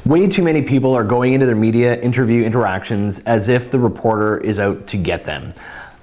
Way too many people are going into their media interview interactions as if the reporter is out to get them.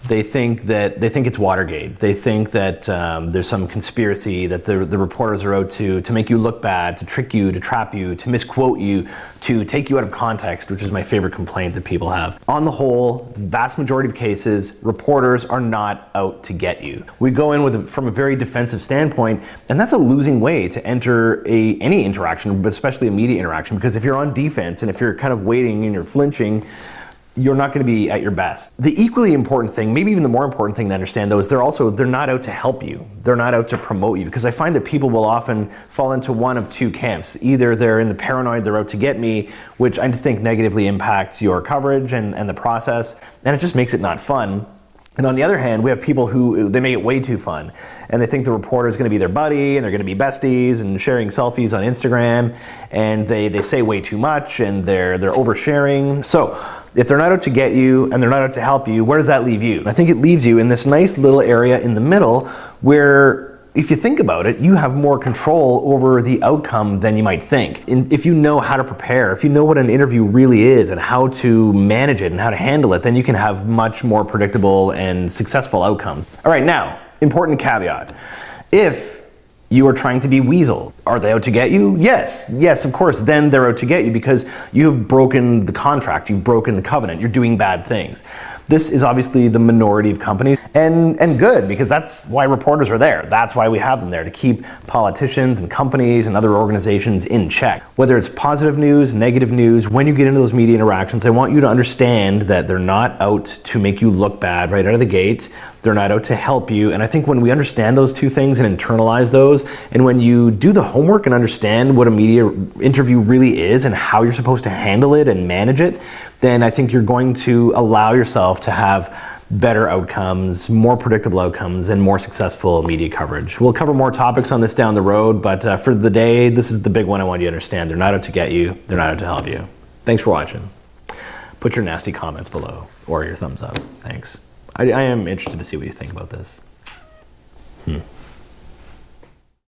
They think it's Watergate. They think that there's some conspiracy, that the reporters are out to make you look bad, to trick you, to trap you, to misquote you, to take you out of context, which is my favorite complaint that people have. On the whole, the vast majority of cases, reporters are not out to get you. We go in from a very defensive standpoint, and that's a losing way to enter any interaction, but especially a media interaction, because if you're on defense and if you're kind of waiting and you're flinching, you're not going to be at your best. The equally important thing, maybe even the more important thing to understand though, is they're not out to help you. They're not out to promote you, because I find that people will often fall into one of two camps. Either they're in the paranoid, they're out to get me, which I think negatively impacts your coverage and the process, and it just makes it not fun. And on the other hand, we have people who, they make it way too fun, and they think the reporter is going to be their buddy, and they're going to be besties and sharing selfies on Instagram, and they say way too much, and they're oversharing. So if they're not out to get you and they're not out to help you, where does that leave you? I think it leaves you in this nice little area in the middle where, if you think about it, you have more control over the outcome than you might think. And if you know how to prepare, if you know what an interview really is and how to manage it and how to handle it, then you can have much more predictable and successful outcomes. All right, now, important caveat. If you are trying to be weasel, are they out to get you? Yes, of course, then they're out to get you because you've broken the contract, you've broken the covenant, you're doing bad things. This is obviously the minority of companies, and good, because that's why reporters are there. That's why we have them there, to keep politicians and companies and other organizations in check. Whether it's positive news, negative news, when you get into those media interactions, I want you to understand that they're not out to make you look bad right out of the gate. They're not out to help you. And I think when we understand those two things and internalize those, and when you do the homework and understand what a media interview really is and how you're supposed to handle it and manage it, then I think you're going to allow yourself to have better outcomes, more predictable outcomes, and more successful media coverage. We'll cover more topics on this down the road, but for the day, this is the big one I want you to understand. They're not out to get you. They're not out to help you. Thanks for watching. Put your nasty comments below or your thumbs up. Thanks. I am interested to see what you think about this.